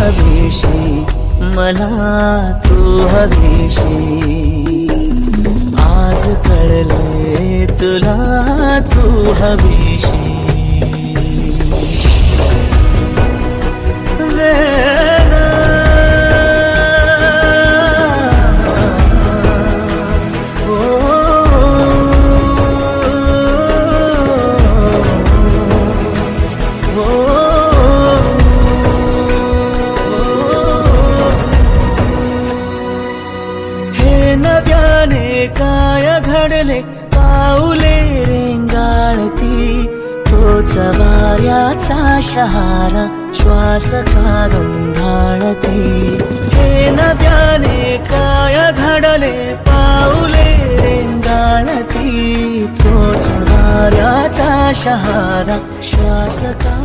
हवीशी, मला तू हवीशी. आज कळले तुला तू हवीशी. नव्याने काय घडले पाऊले रेंगाळती, तोच वाऱ्याचा शहारा श्वास का गंधाळती. हे नव्याने काय घडले पाऊले रेंगाळती, तोच वाऱ्याचा शहारा श्वास का